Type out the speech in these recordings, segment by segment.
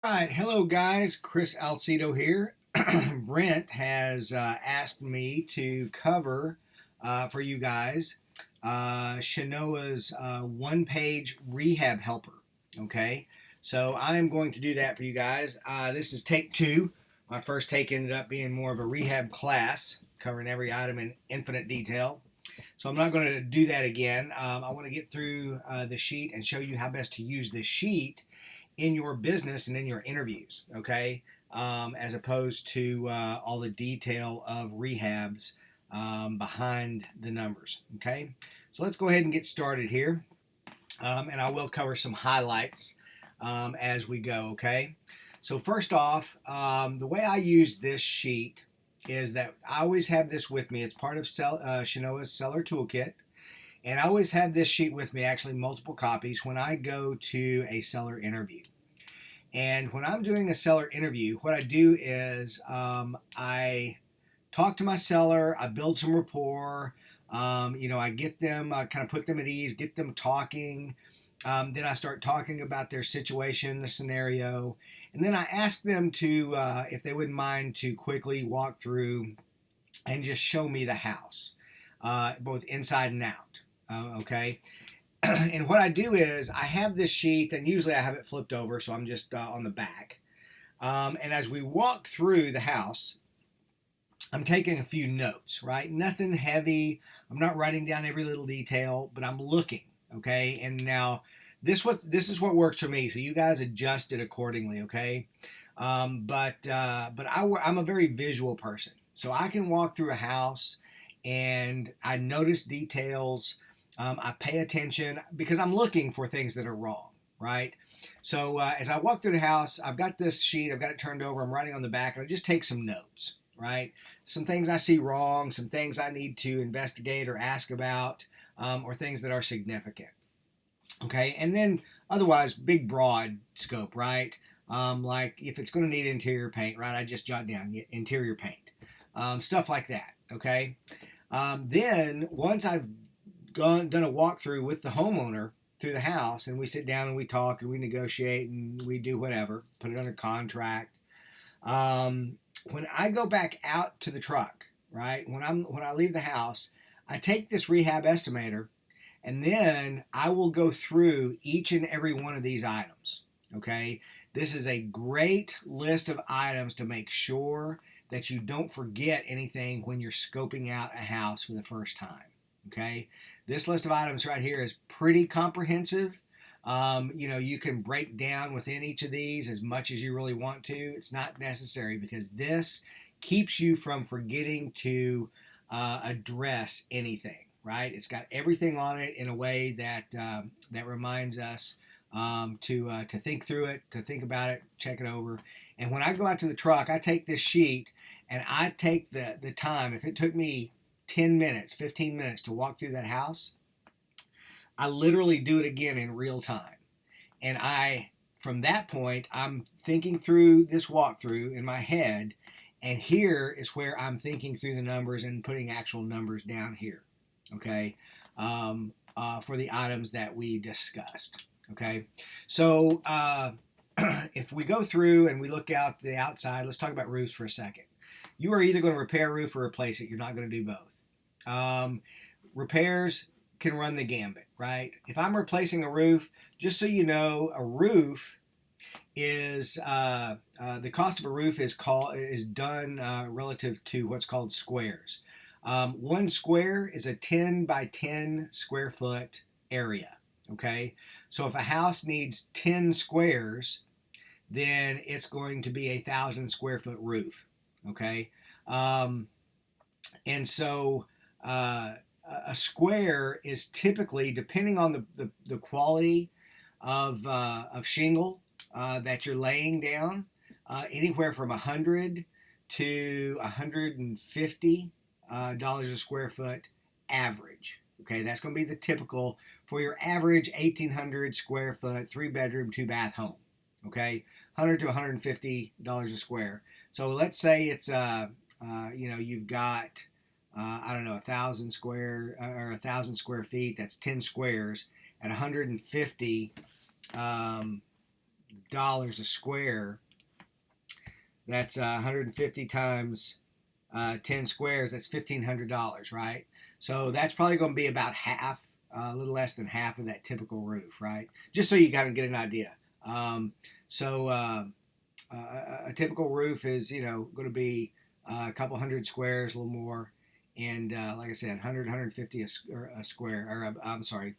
All right, hello guys, Chris Alcedo here. Brent has asked me to cover for you guys Shanoa's one-page rehab helper. Okay, so I am going to do that for you guys. This is take two. My first take ended up being more of a rehab class, covering every item in infinite detail. So I'm not going to do that again. I want to get through the sheet and show you how best to use the sheet in your business and in your interviews, okay? As opposed to all the detail of rehabs behind the numbers, okay? So let's go ahead and get started here. And I will cover some highlights as we go, okay? So first off, the way I use this sheet is that I always have this with me. It's part of Shanoa's Seller Toolkit. And I always have this sheet with me, actually multiple copies, when I go to a seller interview. And when I'm doing a seller interview, what I do is I talk to my seller, I build some rapport, I get them, I kind of put them at ease, get them talking. Then I start talking about their situation, the scenario, and then I ask them to, if they wouldn't mind, to quickly walk through and just show me the house, both inside and out. Okay. And what I do is I have this sheet, and usually I have it flipped over, so I'm just on the back. And as we walk through the house, I'm taking a few notes, right? Nothing heavy. I'm not writing down every little detail, but I'm looking, okay? And now this is what works for me. So you guys adjust it accordingly, okay? I'm a very visual person, so I can walk through a house and I notice details. I pay attention because I'm looking for things that are wrong, right? So as I walk through the house, I've got this sheet, I've got it turned over, I'm writing on the back, and I just take some notes, right? Some things I see wrong, some things I need to investigate or ask about, or things that are significant. Okay, and then otherwise, big broad scope, right? Like if it's going to need interior paint, right? I just jot down interior paint, stuff like that. Okay, then once I've done a walkthrough with the homeowner through the house, and we sit down and we talk and we negotiate and we do whatever, put it under contract. When I go back out to the truck, right? When I leave the house, I take this rehab estimator, and then I will go through each and every one of these items. Okay, this is a great list of items to make sure that you don't forget anything when you're scoping out a house for the first time. Okay, this list of items right here is pretty comprehensive. You can break down within each of these as much as you really want to. It's not necessary because this keeps you from forgetting to address anything. Right? It's got everything on it in a way that reminds us to think through it, to think about it, check it over. And when I go out to the truck, I take this sheet and I take the time. If it took me 10 minutes, 15 minutes to walk through that house, I literally do it again in real time. And from that point, I'm thinking through this walkthrough in my head. And here is where I'm thinking through the numbers and putting actual numbers down here. Okay. For the items that we discussed. Okay. So if we go through and we look out the outside, let's talk about roofs for a second. You are either going to repair a roof or replace it. You're not going to do both. Repairs can run the gambit, right? If I'm replacing a roof, just so you know, a roof is the cost of a roof is done relative to what's called squares. One square is a 10 by 10 square foot area. Okay, so if a house needs 10 squares, then it's going to be 1,000 square foot roof. Okay, and so a square is typically, depending on the quality of shingle that you're laying down, anywhere from 100 to 150 dollars a square foot average. Okay, that's going to be the typical for your average 1,800 square foot, 3 bedroom, 2 bath home. Okay, 100 to 150 dollars a square. So let's say it's you've got I don't know 1,000 square feet. That's 10 squares at 150 dollars a square. That's 150 times 10 squares. That's $1,500, right? So that's probably going to be about half, a little less than half of that typical roof, right? Just so you kind of get an idea. A typical roof is, going to be a couple hundred squares, a little more, and like I said, 100, 150 a square, or I'm sorry,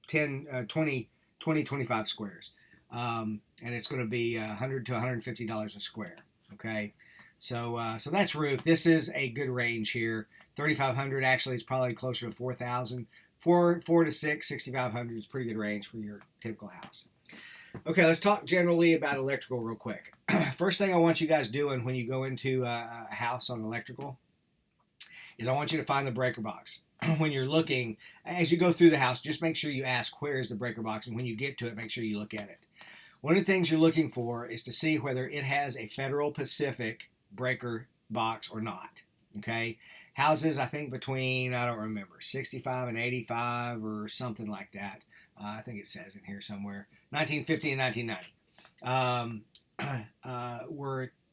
10, 20, 25 squares. And it's going to be $100 to $150 a square. Okay, so that's roof. This is a good range here. 3,500 actually is probably closer to 4,000. 4 to 6, 6,500 is a pretty good range for your typical house. Okay, let's talk generally about electrical real quick. First thing I want you guys doing when you go into a house on electrical is I want you to find the breaker box. When you're looking, as you go through the house, just make sure you ask where is the breaker box, and when you get to it, make sure you look at it. One of the things you're looking for is to see whether it has a Federal Pacific breaker box or not. Okay, houses, I think between, I don't remember, 65 and 85 or something like that. I think it says in here somewhere, 1950 and 1990.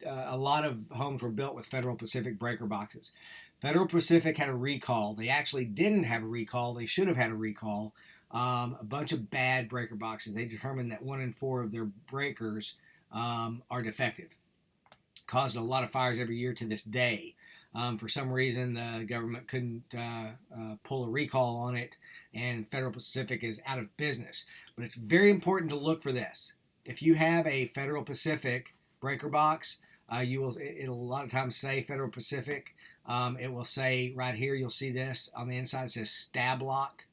A lot of homes were built with Federal Pacific breaker boxes. Federal Pacific had a recall. They actually didn't have a recall. They should have had a recall. A bunch of bad breaker boxes. They determined that 1 in 4 of their breakers are defective. Caused a lot of fires every year to this day. For some reason, the government couldn't pull a recall on it, and Federal Pacific is out of business. But it's very important to look for this. If you have a Federal Pacific breaker box, it'll a lot of times say Federal Pacific. It will say right here, you'll see this on the inside. It says stab lock.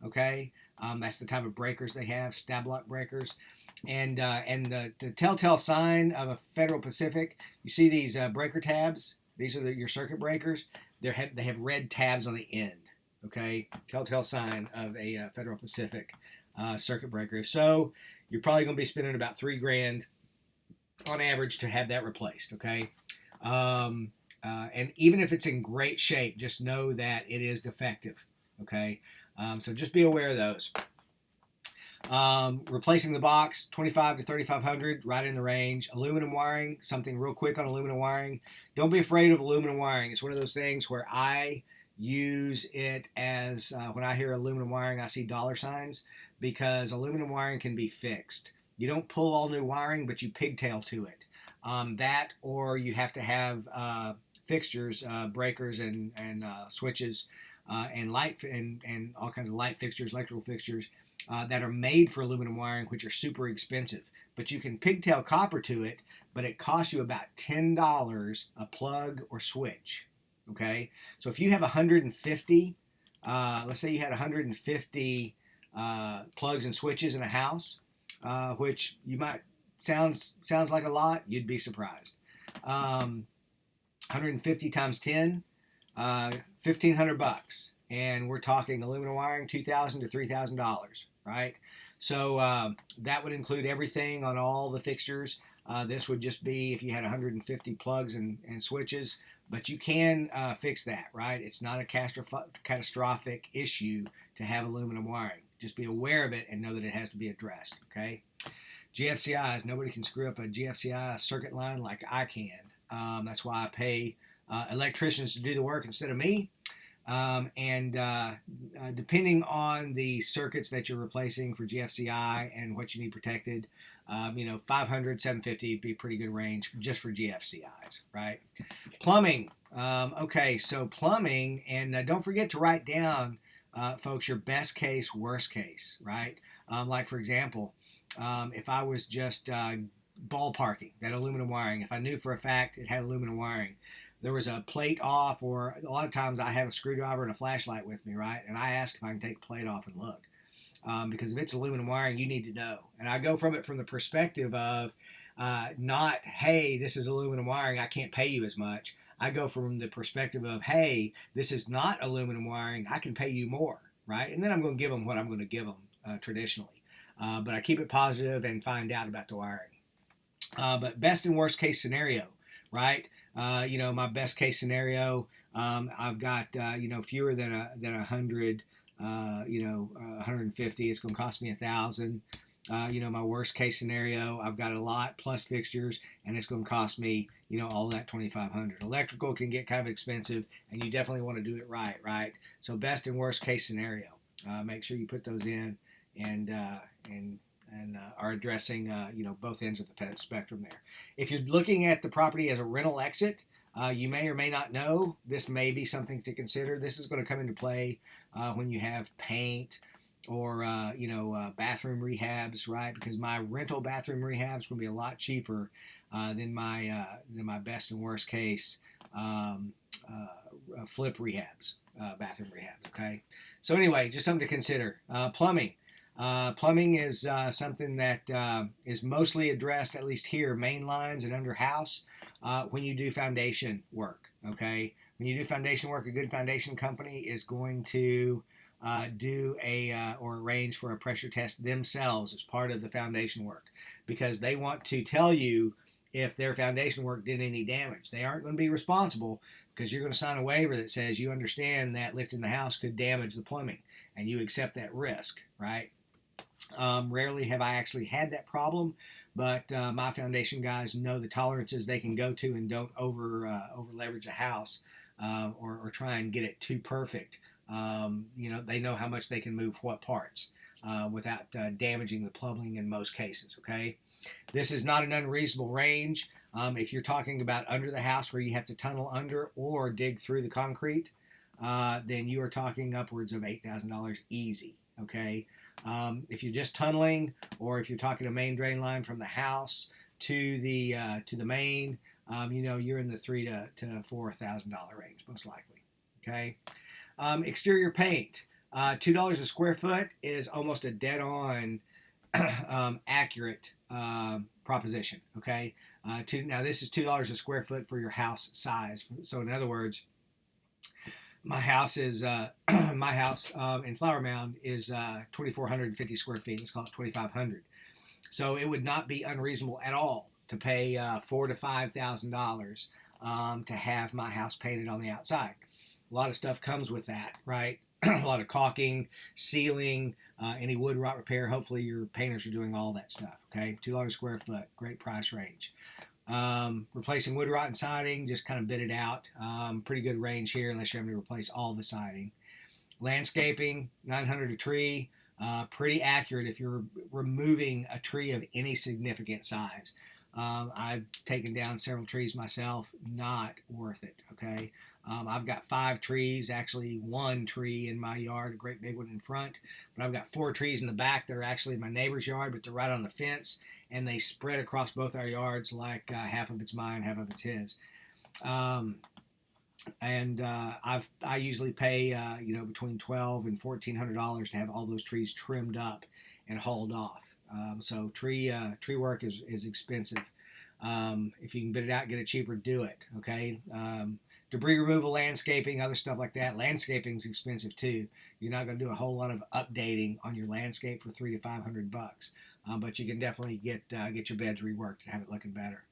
Okay, that's the type of breakers they have, stab lock breakers. And the telltale sign of a Federal Pacific, you see these breaker tabs. These are your circuit breakers. They have red tabs on the end. Okay, telltale sign of a Federal Pacific circuit breaker. If so, you're probably going to be spending about $3,000 on average to have that replaced. Okay, and even if it's in great shape, just know that it is defective. Okay, so just be aware of those. Replacing the box, 25 to 3,500, right in the range. Aluminum wiring, something real quick on aluminum wiring. Don't be afraid of aluminum wiring. It's one of those things where I use it as, when I hear aluminum wiring, I see dollar signs, because aluminum wiring can be fixed. You don't pull all new wiring, but you pigtail to it. That, or you have to have fixtures, breakers and switches, and light and all kinds of light fixtures, electrical fixtures, that are made for aluminum wiring, which are super expensive. But you can pigtail copper to it, but it costs you about $10 a plug or switch. Okay, so if you have 150, let's say you had 150 plugs and switches in a house, which you might sounds like a lot, you'd be surprised. 150 times 10, $1,500. And we're talking aluminum wiring, $2,000 to $3,000, right? So that would include everything on all the fixtures. This would just be if you had 150 plugs and switches, but you can fix that, right? It's not a catastrophic issue to have aluminum wiring. Just be aware of it and know that it has to be addressed, okay? GFCIs, nobody can screw up a GFCI circuit line like I can. That's why I pay electricians to do the work instead of me. Depending on the circuits that you're replacing for GFCI and what you need protected, 500, 750 would be a pretty good range just for GFCIs, right? Plumbing. Okay, so plumbing, and don't forget to write down, folks, your best case, worst case, right? Like, for example, if I was just ballparking that aluminum wiring, if I knew for a fact it had aluminum wiring, there was a plate off, or a lot of times I have a screwdriver and a flashlight with me, right? And I ask if I can take the plate off and look. Because if it's aluminum wiring, you need to know. And I go from the perspective of not, hey, this is aluminum wiring, I can't pay you as much. I go from the perspective of, hey, this is not aluminum wiring, I can pay you more, right? And then I'm going to give them what I'm going to give them traditionally. But I keep it positive and find out about the wiring. But best and worst case scenario, right? My best case scenario, I've got, fewer than 100, 150. It's going to cost me $1,000. My worst case scenario, I've got a lot plus fixtures, and it's going to cost me, all that 2,500. Electrical can get kind of expensive, and you definitely want to do it right, right? So best and worst case scenario, make sure you put those in, and are addressing, both ends of the spectrum there. If you're looking at the property as a rental exit, you may or may not know this may be something to consider. This is going to come into play when you have paint or bathroom rehabs, right? Because my rental bathroom rehabs is going to be a lot cheaper than my best and worst case flip rehabs, bathroom rehabs. Okay, so anyway, just something to consider. Plumbing. Plumbing is something that is mostly addressed, at least here, main lines and under house, when you do foundation work. Okay, when you do foundation work, a good foundation company is going to do or arrange for a pressure test themselves as part of the foundation work, because they want to tell you if their foundation work did any damage. They aren't going to be responsible, because you're going to sign a waiver that says you understand that lifting the house could damage the plumbing and you accept that risk, right? Rarely have I actually had that problem, but my foundation guys know the tolerances they can go to and don't over leverage a house or try and get it too perfect. They know how much they can move what parts without damaging the plumbing in most cases. Okay, this is not an unreasonable range. If you're talking about under the house where you have to tunnel under or dig through the concrete, then you are talking upwards of $8,000 easy. Okay, if you're just tunneling, or if you're talking a main drain line from the house to the main, you're in the $3,000 to $4,000 range most likely. Okay, exterior paint. $2 a square foot is almost a dead-on accurate proposition. Okay, now this is $2 a square foot for your house size. So in other words, my house is in Flower Mound is 2,450 square feet. Let's call it 2,500. So it would not be unreasonable at all to pay $4,000 to $5,000 to have my house painted on the outside. A lot of stuff comes with that, right? A lot of caulking, sealing, any wood rot repair. Hopefully your painters are doing all that stuff. Okay, $2 a square foot, great price range. Replacing wood rot and siding, just kind of bid it out. Pretty good range here, unless you're having to replace all the siding. Landscaping, $900 a tree. Pretty accurate if you're removing a tree of any significant size. I've taken down several trees myself, not worth it. Okay, I've got 5 trees, actually 1 tree in my yard, a great big one in front, but I've got 4 trees in the back that are actually in my neighbor's yard, but they're right on the fence, and they spread across both our yards, like half of it's mine, half of it's his. I usually pay between $1,200 and $1,400 to have all those trees trimmed up and hauled off. So tree work is expensive. If you can bid it out, get it cheaper, do it. Okay. Debris removal, landscaping, other stuff like that. Landscaping is expensive too. You're not going to do a whole lot of updating on your landscape for $300 to $500, but you can definitely get your beds reworked and have it looking better.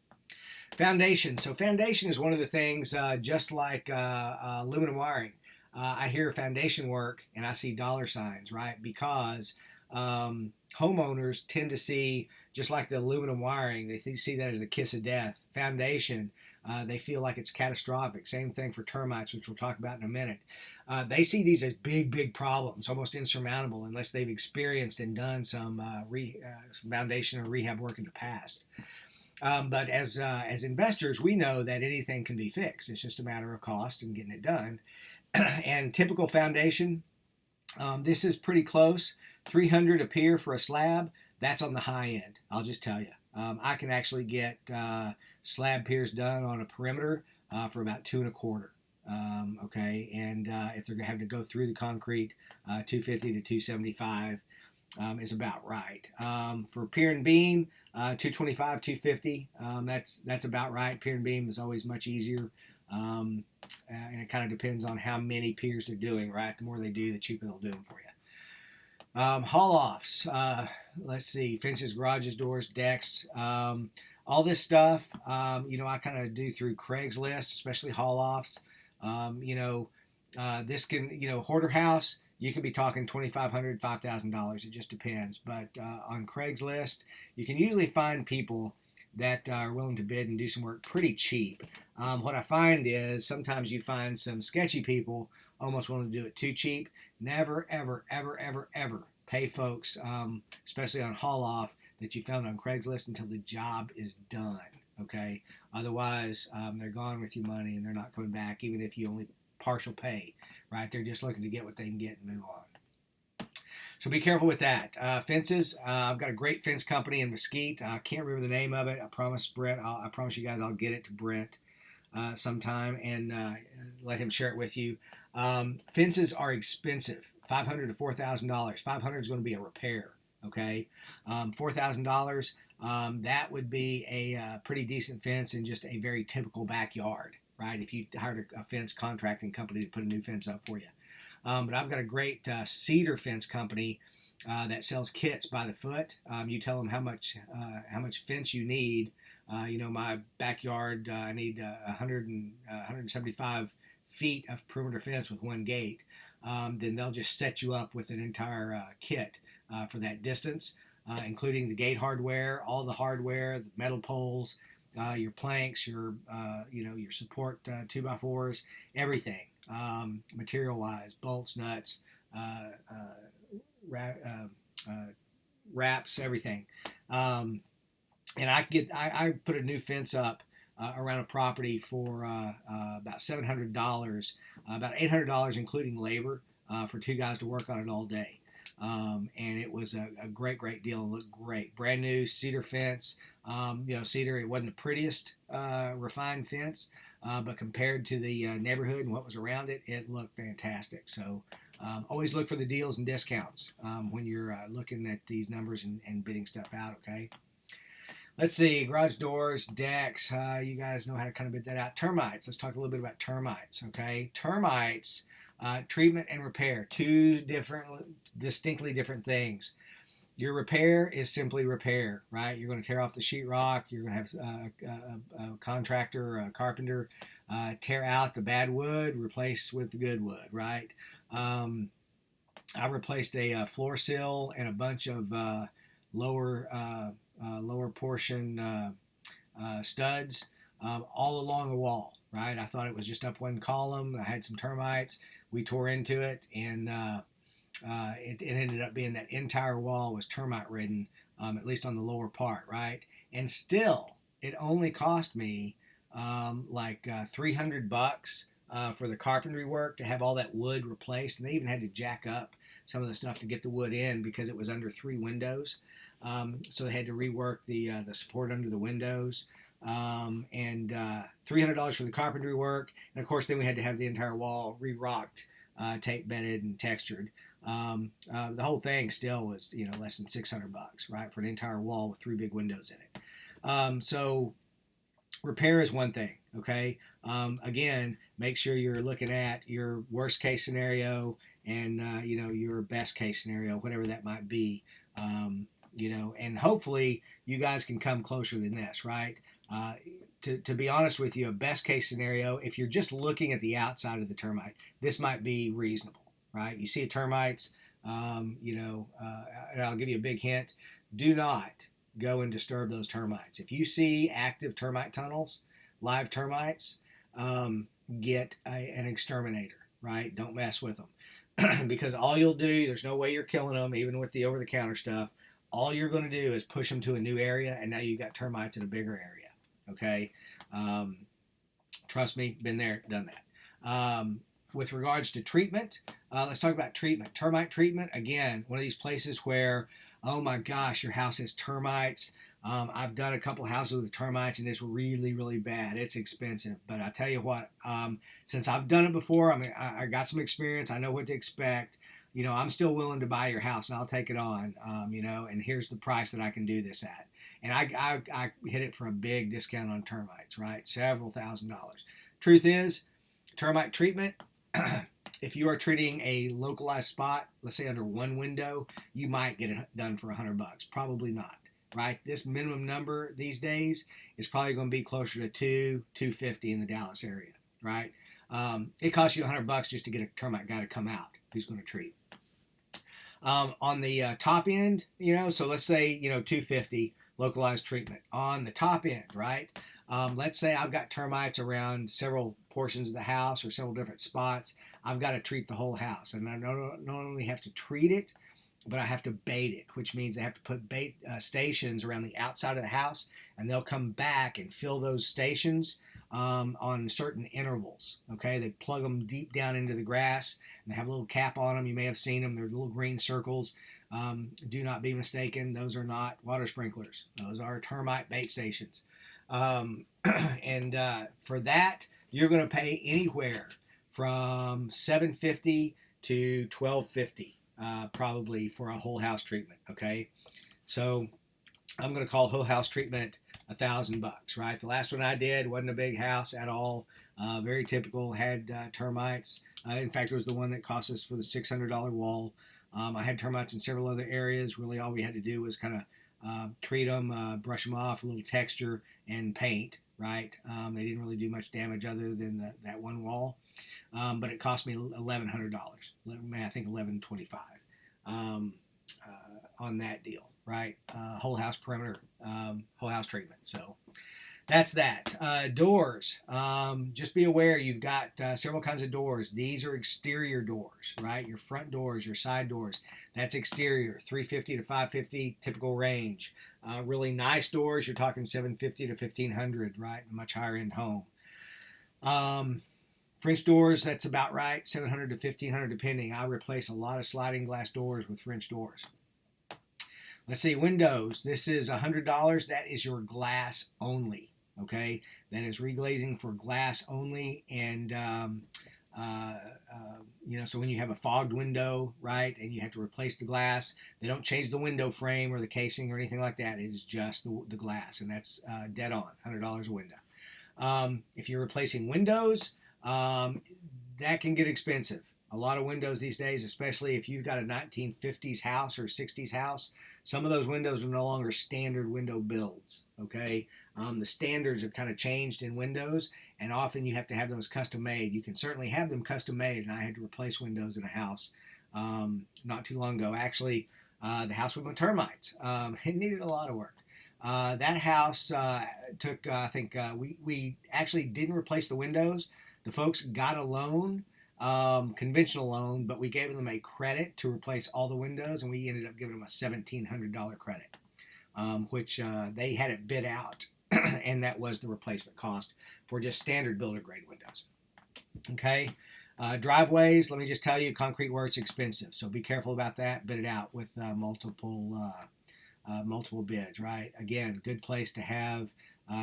Foundation. So foundation is one of the things, just like aluminum wiring. I hear foundation work and I see dollar signs, right? Because homeowners tend to see, just like the aluminum wiring, they see that as a kiss of death. Foundation, they feel like it's catastrophic. Same thing for termites, which we'll talk about in a minute. They see these as big problems, almost insurmountable, unless they've experienced and done some foundation or rehab work in the past. But as investors, we know that anything can be fixed. It's just a matter of cost and getting it done. And typical foundation, this is pretty close. $300 a pier for a slab. That's on the high end. I'll just tell you. I can actually get slab piers done on a perimeter for about $2.25. Okay, and if they're having to go through the concrete, $250 to $275 is about right. For pier and beam, $225, $250. That's about right. Pier and beam is always much easier, and it kind of depends on how many piers they're doing. Right, the more they do, the cheaper they'll do them for you. Haul offs. Let's see, fences, garages, doors, decks. All this stuff, I kind of do through Craigslist, especially haul offs. This can, hoarder house, you could be talking $2,500, $5,000. It just depends. But on Craigslist, you can usually find people that are willing to bid and do some work pretty cheap. What I find is sometimes you find some sketchy people almost willing to do it too cheap. Never, ever, ever, ever, ever pay folks, especially on haul off, that you found on Craigslist until the job is done. Okay. Otherwise, they're gone with your money and they're not coming back, even if you only partial pay. Right? They're just looking to get what they can get and move on. So be careful with that. Fences. I've got a great fence company in Mesquite. I can't remember the name of it. I promise Brent. I promise you guys I'll get it to Brent sometime and let him share it with you. Fences are expensive. $500 to $4,000. $500 is going to be a repair. Okay, $4,000. That would be a pretty decent fence in just a very typical backyard, right? If you hired a fence contracting company to put a new fence up for you. But I've got a great cedar fence company that sells kits by the foot. You tell them how much fence you need. My backyard, I need 175 feet of perimeter fence with one gate. Then they'll just set you up with an entire kit for that distance, including the gate hardware, all the hardware, the metal poles, your planks, your support 2x4s, everything, material-wise, bolts, nuts, wraps, everything. And I put a new fence up around a property for about $700, about $800 including labor for two guys to work on it all day. And it was a great deal. It looked great. Brand new cedar fence. Cedar, it wasn't the prettiest refined fence, but compared to the neighborhood and what was around it, it looked fantastic. So always look for the deals and discounts when you're looking at these numbers and bidding stuff out, okay? Let's see, garage doors, decks, you guys know how to kind of bid that out. Termites, let's talk a little bit about termites, okay? Termites, treatment and repair, two distinctly different things. Your repair is simply repair, right? You're going to tear off the sheetrock. You're going to have a contractor, a carpenter, tear out the bad wood, replace with the good wood, right? I replaced a floor sill and a bunch of lower portion studs all along the wall, right? I thought it was just up one column. I had some termites. We tore into it, and it ended up being that entire wall was termite ridden, at least on the lower part, right? And still, it only cost me like $300 for the carpentry work to have all that wood replaced, and they even had to jack up some of the stuff to get the wood in because it was under 3 windows. So they had to rework the support under the windows, and $300 for the carpentry work, and of course then we had to have the entire wall re-rocked, tape bedded and textured. The whole thing still was less than $600, right, for an entire wall with 3 big windows in it. So repair is one thing, okay? Again, make sure you're looking at your worst case scenario and your best case scenario, whatever that might be. And hopefully you guys can come closer than this, right? To be honest with you, a best case scenario, if you're just looking at the outside of the termite, this might be reasonable, right? You see termites, and I'll give you a big hint. Do not go and disturb those termites. If you see active termite tunnels, live termites, get an exterminator, right? Don't mess with them. Because all you'll do, there's no way you're killing them, even with the over-the-counter stuff. All you're going to do is push them to a new area, and now you've got termites in a bigger area, okay? Trust me, been there, done that. With regards to treatment, let's talk about treatment. Termite treatment, again, one of these places where, oh my gosh, your house has termites. I've done a couple houses with termites, and it's really, really bad. It's expensive, but I tell you what, since I've done it before, I got some experience. I know what to expect. I'm still willing to buy your house, and I'll take it on. And here's the price that I can do this at. And I hit it for a big discount on termites, right? Several $1,000s. Truth is, termite treatment. If you are treating a localized spot, let's say under one window, you might get it done for $100. Probably not. Right, this minimum number these days is probably going to be closer to $250 in the Dallas area. Right, it costs you $100 just to get a termite guy to come out who's going to treat. On the top end, so let's say 250 localized treatment on the top end, right? Let's say I've got termites around several portions of the house or several different spots. I've got to treat the whole house, and I not only have to treat it, but I have to bait it, which means they have to put bait stations around the outside of the house, and they'll come back and fill those stations on certain intervals. Okay, they plug them deep down into the grass, and they have a little cap on them. You may have seen them; they're little green circles. Do not be mistaken; those are not water sprinklers. Those are termite bait stations. And for that, you're going to pay anywhere from $750 to $1250. Probably for a whole house treatment. Okay, so I'm going to call whole house treatment $1,000. Right, the last one I did wasn't a big house at all. Very typical. Had termites. In fact, it was the one that cost us for the $600 wall. I had termites in several other areas. Really, all we had to do was kind of treat them, brush them off, a little texture, and paint. Right, they didn't really do much damage other than that one wall. But it cost me $1,100. I think $1,125 on that deal, right? Whole house perimeter, whole house treatment. So that's that. Doors. Just be aware you've got several kinds of doors. These are exterior doors, right? Your front doors, your side doors. That's exterior. $350 to $550, typical range. Really nice doors, you're talking $750 to $1,500, right? A much higher end home. French doors, that's about right, $700 to $1,500 depending. I replace a lot of sliding glass doors with French doors. Let's see, windows. This is $100. That is your glass only. Okay, that is reglazing for glass only, and so when you have a fogged window, right, and you have to replace the glass, they don't change the window frame or the casing or anything like that. It is just the glass, and that's dead on, $100 a window. If you're replacing windows, that can get expensive. A lot of windows these days, especially if you've got a 1950s house or 60s house, some of those windows are no longer standard window builds. Okay, the standards have kind of changed in windows, and often you have to have those custom made. You can certainly have them custom made, and I had to replace windows in a house not too long ago. Actually, the house with my termites, it needed a lot of work. That house took, I think, we actually didn't replace the windows. The folks got a loan, conventional loan, but we gave them a credit to replace all the windows, and we ended up giving them a $1,700 credit, which they had it bid out, and that was the replacement cost for just standard builder grade windows. Okay, driveways. Let me just tell you, concrete work's expensive, so be careful about that. Bid it out with multiple bids. Right. Again, good place to have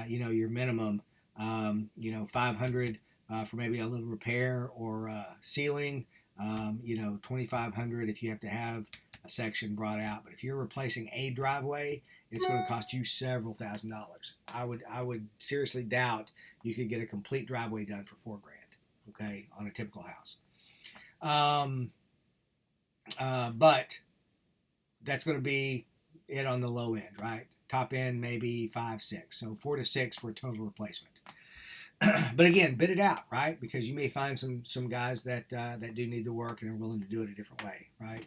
your minimum. 500. For maybe a little repair or ceiling, $2,500 if you have to have a section brought out. But if you're replacing a driveway, it's going to cost you several $1,000s. I would seriously doubt you could get a complete driveway done for $4,000. Okay, on a typical house. But that's going to be it on the low end, right? Top end maybe 5, 6. So 4 to 6 for a total replacement. But again, bid it out, right? Because you may find some guys that do need the work and are willing to do it a different way, right?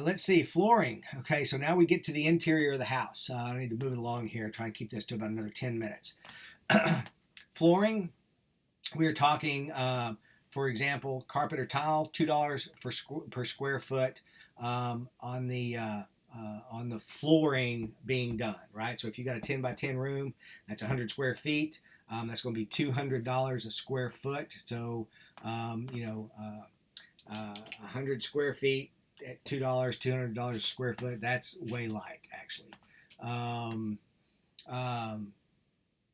Let's see, flooring. Okay, so now we get to the interior of the house. I need to move it along here, try and keep this to about another 10 minutes. Flooring, we are talking, for example, carpet or tile, $2 per square foot on the flooring being done, right? So if you got a 10 by 10 room, that's 100 square feet. That's going to be $200 a square foot. So, 100 square feet at $2, $200 a square foot. That's way light, actually.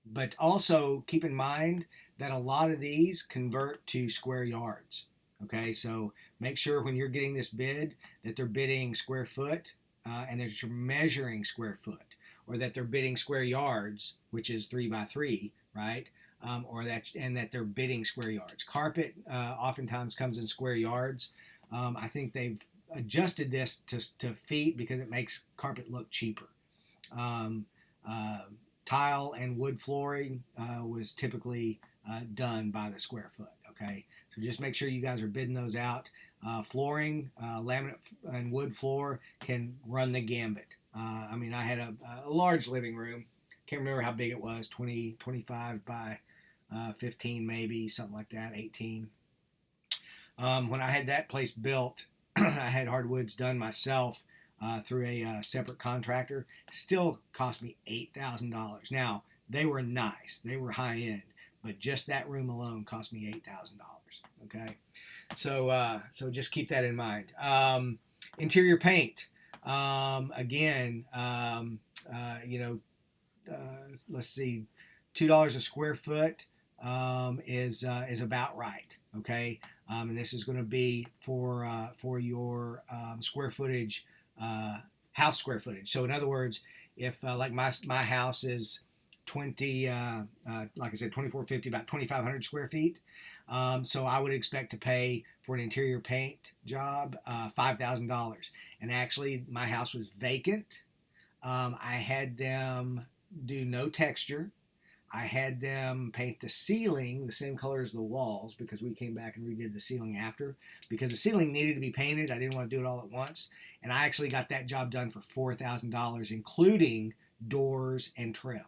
But also keep in mind that a lot of these convert to square yards. Okay, so make sure when you're getting this bid that they're bidding square foot. And that you're measuring square foot, or that they're bidding square yards, which is 3 by 3, right? And that they're bidding square yards. Carpet oftentimes comes in square yards. I think they've adjusted this to feet because it makes carpet look cheaper. Tile and wood flooring was typically done by the square foot. Okay, so just make sure you guys are bidding those out. flooring, laminate and wood floor can run the gambit. I mean, I had a large living room. Can't remember how big it was, 20, 25 by 15 maybe, something like that, 18. When I had that place built, I had hardwoods done myself through a separate contractor. Still cost me $8,000. Now, they were nice. They were high end. But just that room alone cost me $8,000. Okay? So just keep that in mind. Interior paint. Again, let's see, $2 a square foot is about right. Okay, and this is going to be for your square footage, house square footage. So in other words, if like my house is 20, like I said, 2450, about 2,500 square feet. So I would expect to pay for an interior paint job $5,000. And actually, my house was vacant. I had them do no texture. I had them paint the ceiling the same color as the walls because we came back and redid the ceiling after because the ceiling needed to be painted. I didn't want to do it all at once. And I actually got that job done for $4,000, including doors and trim,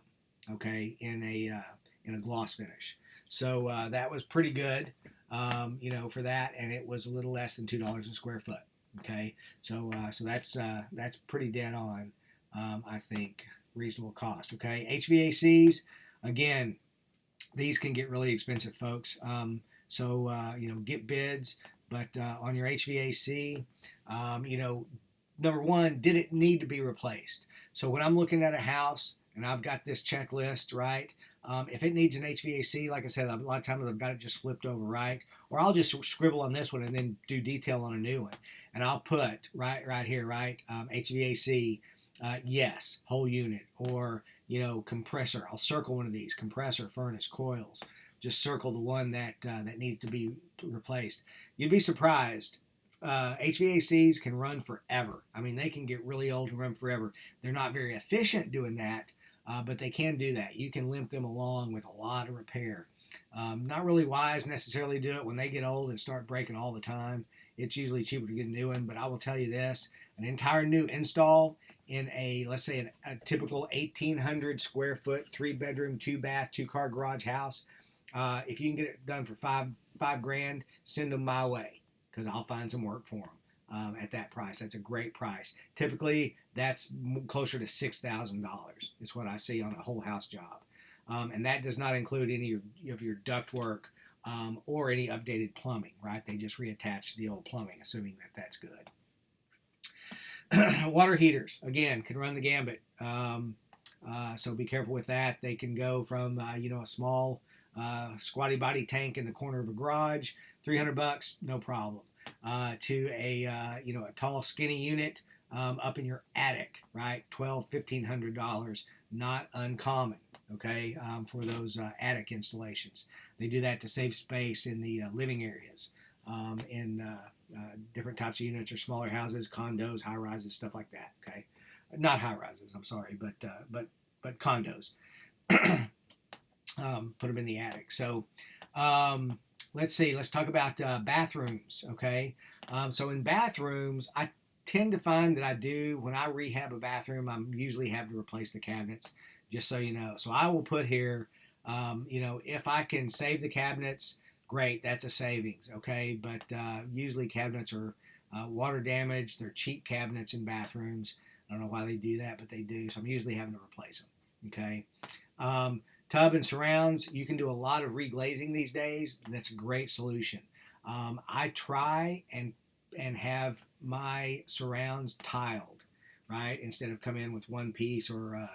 okay, in a gloss finish. So that was pretty good, for that, and it was a little less than $2 a square foot. Okay, so that's pretty dead on, I think, reasonable cost. Okay, HVACs, again, these can get really expensive, folks. Get bids, but on your HVAC, number one, did it need to be replaced? So when I'm looking at a house and I've got this checklist, right? If it needs an HVAC, like I said, a lot of times I've got it just flipped over, right? Or I'll just scribble on this one and then do detail on a new one. And I'll put right here, right? HVAC, yes, whole unit. Or, compressor. I'll circle one of these, compressor, furnace, coils. Just circle the one that needs to be replaced. You'd be surprised. HVACs can run forever. I mean, they can get really old and run forever. They're not very efficient doing that, but they can do that. You can limp them along with a lot of repair. Not really wise necessarily to do it when they get old and start breaking all the time. It's usually cheaper to get a new one, but I will tell you this, an entire new install in let's say a typical 1,800 square foot, 3-bedroom, 2-bath, 2-car garage house, if you can get it done for five grand, send them my way because I'll find some work for them at that price. That's a great price. Typically, that's closer to $6,000 is what I see on a whole house job. And that does not include any of your duct work or any updated plumbing, right? They just reattach the old plumbing, assuming that that's good. Water heaters, again, can run the gambit. So be careful with that. They can go from, a small squatty body tank in the corner of a garage, $300, no problem, to a tall skinny unit up in your attic, right? $1,200-$1,500, not uncommon, okay, for those attic installations. They do that to save space in the living areas, in different types of units or smaller houses, condos, high rises, stuff like that. Okay, not high rises. I'm sorry, but condos. Put them in the attic. So let's see. Let's talk about bathrooms. Okay. So in bathrooms, I tend to find that when I rehab a bathroom, I'm usually having to replace the cabinets, just so you know. So I will put here, if I can save the cabinets, great, that's a savings. Okay. But usually cabinets are water damaged. They're cheap cabinets in bathrooms. I don't know why they do that, but they do. So I'm usually having to replace them. Okay. Tub and surrounds, you can do a lot of reglazing these days. That's a great solution. I try and have my surrounds tiled, right? Instead of come in with one piece or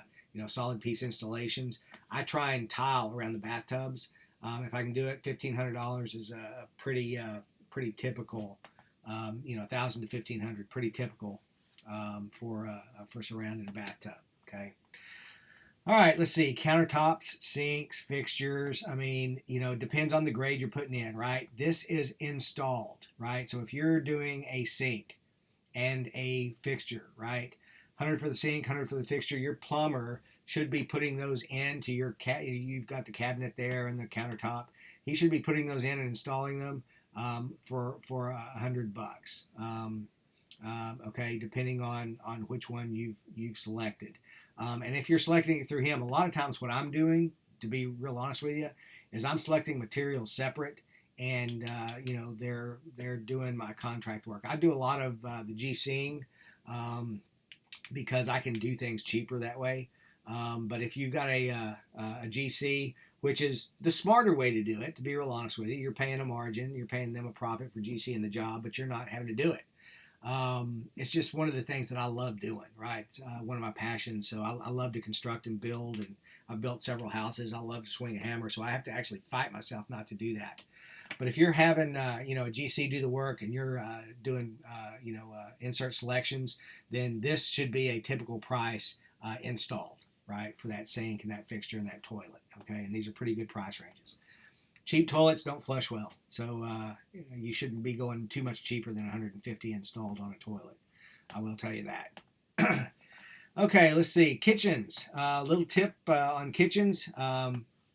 solid piece installations. I try and tile around the bathtubs. If I can do it, $1,500 is a pretty typical. $1,000 to $1,500, pretty typical for surrounding a bathtub. Okay. All right, let's see. Countertops, sinks, fixtures. I mean, depends on the grade you're putting in, right? This is installed, right? So if you're doing a sink and a fixture, right? 100 for the sink, 100 for the fixture. Your plumber should be putting those into your you've got the cabinet there and the countertop. He should be putting those in and installing them for $100. Okay, depending on which one you've selected. And if you're selecting it through him, a lot of times what I'm doing, to be real honest with you, is I'm selecting materials separate, and they're doing my contract work. I do a lot of the GCing, because I can do things cheaper that way. But if you've got a GC, which is the smarter way to do it, to be real honest with you, you're paying a margin, you're paying them a profit for GC in the job, but you're not having to do it. It's just one of the things that I love doing, right? One of my passions. So I love to construct and build, and I've built several houses. I love to swing a hammer, so I have to actually fight myself not to do that. But if you're having, a GC do the work, and you're doing, insert selections, then this should be a typical price installed, right, for that sink and that fixture and that toilet. Okay, and these are pretty good price ranges. Cheap toilets don't flush well, so you shouldn't be going too much cheaper than $150 installed on a toilet. I will tell you that. Okay, let's see. Kitchens. Little tip on kitchens.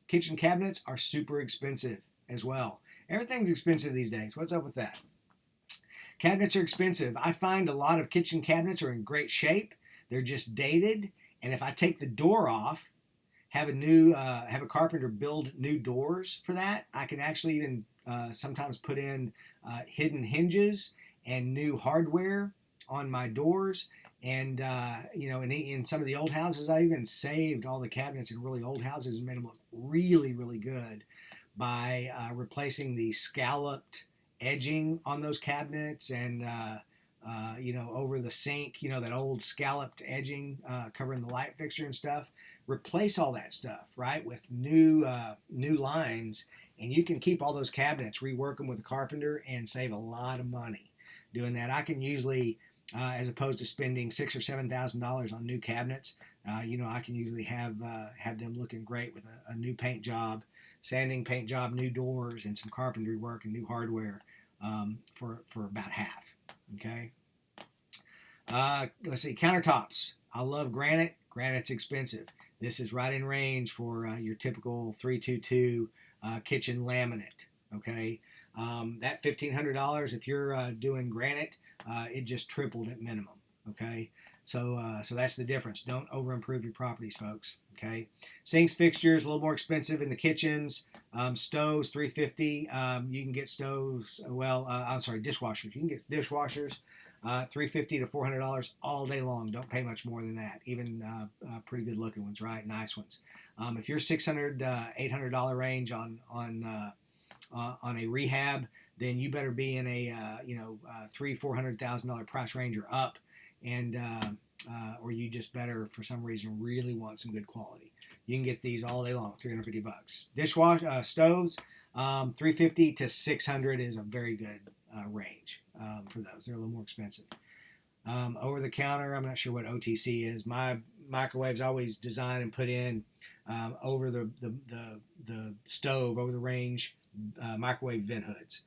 Kitchen cabinets are super expensive as well. Everything's expensive these days. What's up with that? Cabinets are expensive. I find a lot of kitchen cabinets are in great shape. They're just dated, and if I take the door off, have a carpenter build new doors for that. I can actually even sometimes put in hidden hinges and new hardware on my doors. And in some of the old houses, I even saved all the cabinets in really old houses and made them look really, really good by replacing the scalloped edging on those cabinets, and over the sink, that old scalloped edging covering the light fixture and stuff. Replace all that stuff, right, with new lines, and you can keep all those cabinets, rework them with a carpenter, and save a lot of money doing that. I can usually, as opposed to spending $6,000 or $7,000 on new cabinets, I can usually have them looking great with a new paint job, sanding paint job, new doors, and some carpentry work and new hardware for about half. Okay. Let's see, countertops. I love granite. Granite's expensive. This is right in range for your typical 322 kitchen laminate. Okay, that $1,500, if you're doing granite, it just tripled at minimum. Okay, so that's the difference. Don't over improve your properties, folks. Okay, sinks, fixtures, a little more expensive in the kitchens. Stoves, $350. You can get stoves. Dishwashers. You can get dishwashers. $350 to $400 all day long. Don't pay much more than that. Even pretty good looking ones, right? Nice ones. If you're $600, $800 range on a rehab, then you better be in a $300,000-$400,000 price range or up, and or you just better, for some reason, really want some good quality. You can get these all day long, $350. Stoves, $350 to $600 is a very good range for those. They're a little more expensive. Over the counter, I'm not sure what OTC is. My microwaves always design and put in over the stove, over the range microwave vent hoods.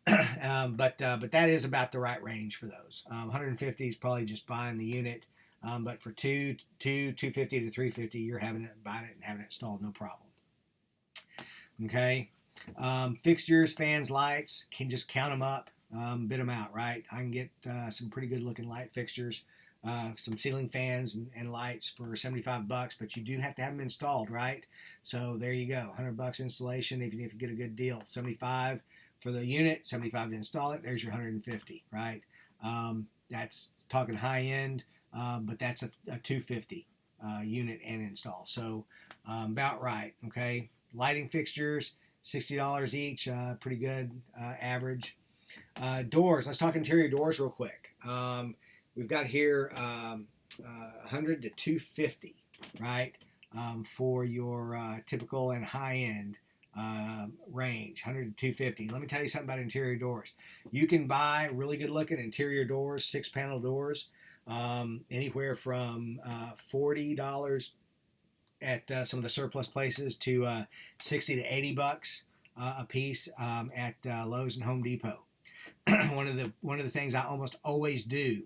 But that is about the right range for those. 150 is probably just buying the unit. But for 250 to 350, you're buying it and having it installed, no problem. Okay. Fixtures, fans, lights, can just count them up, bid them out, right? I can get some pretty good looking light fixtures, some ceiling fans and lights for $75, but you do have to have them installed, right? So there you go, $100 installation, even if you get a good deal. $75 for the unit, $75 to install it. There's your $150, right? That's talking high end, but that's a $250 unit and install. So about right, okay? Lighting fixtures, $60 each, pretty good average. Doors, let's talk interior doors real quick. We've got here 100 to 250, right, for your typical and high-end range, 100 to 250. Let me tell you something about interior doors. You can buy really good-looking interior doors, 6-panel doors, anywhere from $40 at some of the surplus places to $60 to $80 a piece at Lowe's and Home Depot. One of the things I almost always do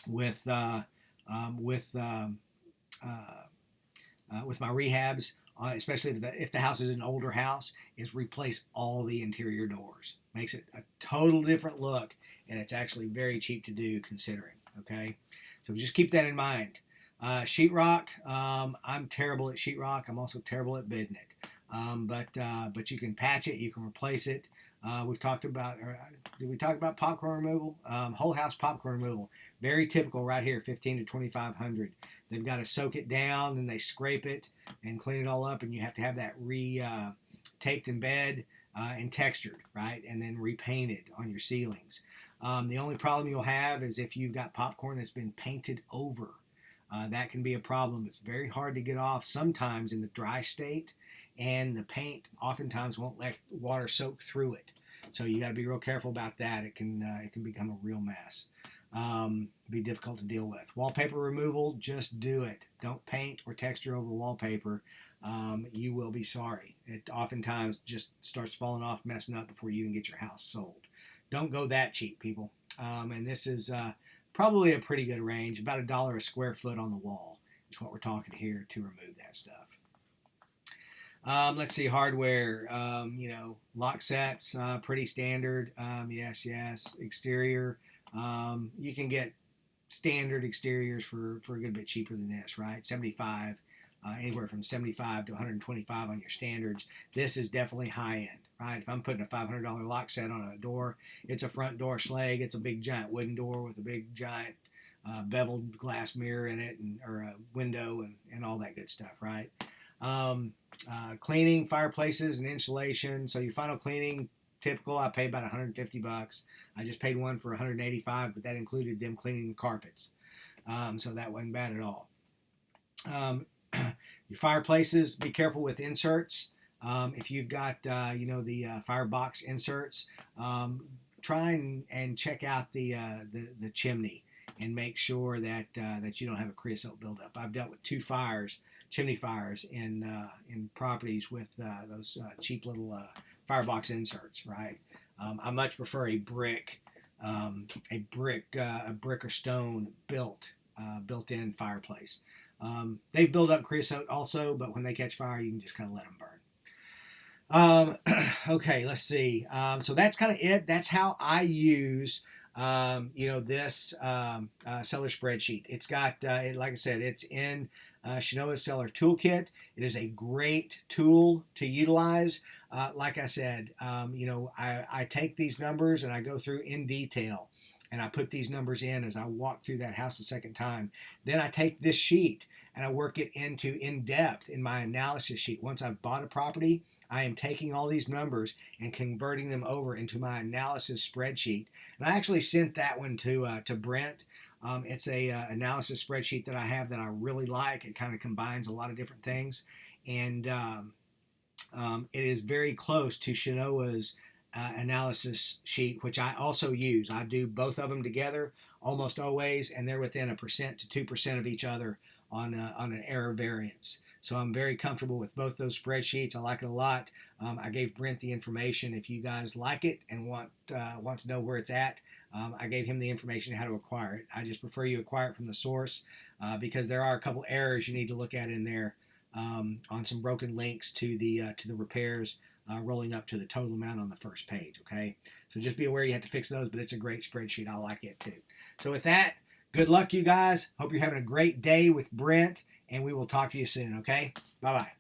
with my rehabs especially if the house is an older house, is replace all the interior doors. Makes it a total different look, and it's actually very cheap to do considering. Okay, so just keep that in mind. Sheetrock, I'm terrible at sheetrock. I'm also terrible at bidding it. But you can patch it, you can replace it. We've talked about, did we talk about popcorn removal? Whole house popcorn removal, very typical right here, 15 to 2,500. They've got to soak it down, and they scrape it and clean it all up, and you have to have that taped in bed and textured, right, and then repainted on your ceilings. The only problem you'll have is if you've got popcorn that's been painted over. That can be a problem. It's very hard to get off sometimes in the dry state, and the paint oftentimes won't let water soak through it. So you got to be real careful about that. It can become a real mess. Be difficult to deal with. Wallpaper removal, just do it. Don't paint or texture over wallpaper. You will be sorry. It oftentimes just starts falling off, messing up before you even get your house sold. Don't go that cheap, people. And this is probably a pretty good range, about $1 a square foot on the wall is what we're talking here to remove that stuff. Let's see, hardware, lock sets, pretty standard. Yes. Exterior, you can get standard exteriors for a good bit cheaper than this, right? 75, anywhere from 75 to 125 on your standards. This is definitely high end, right? If I'm putting a $500 lock set on a door, it's a front door schleg. It's a big giant wooden door with a big giant beveled glass mirror in it, or a window and all that good stuff, right? Cleaning, fireplaces, and insulation. So your final cleaning, typical, I pay about $150. I just paid one for $185, but that included them cleaning the carpets. So that wasn't bad at all. Your fireplaces, be careful with inserts. If you've got, the firebox inserts, try and check out the chimney and make sure that you don't have a creosote buildup. I've dealt with chimney fires in properties with those cheap little firebox inserts. Right. I much prefer a brick or stone built-in fireplace. They build up creosote also, but when they catch fire, you can just kind of let them burn. Okay, let's see. So that's kind of it. That's how I use this seller spreadsheet. It's got, like I said, it's in Shinoa's Seller Toolkit. It is a great tool to utilize. Like I said, I take these numbers and I go through in detail, and I put these numbers in as I walk through that house a second time. Then I take this sheet and I work it into in-depth in my analysis sheet. Once I've bought a property, I am taking all these numbers and converting them over into my analysis spreadsheet. And I actually sent that one to Brent. It's a analysis spreadsheet that I have that I really like. It kind of combines a lot of different things, and it is very close to Shinoa's analysis sheet, which I also use. I do both of them together almost always, and they're within 1% to 2% of each other on an error variance. So I'm very comfortable with both those spreadsheets. I like it a lot. I gave Brent the information. If you guys like it and want to know where it's at, I gave him the information how to acquire it. I just prefer you acquire it from the source because there are a couple errors you need to look at in there on some broken links to the repairs rolling up to the total amount on the first page. Okay, so just be aware you have to fix those, but it's a great spreadsheet. I like it too. So with that, good luck, you guys. Hope you're having a great day with Brent, and we will talk to you soon. Okay, bye bye.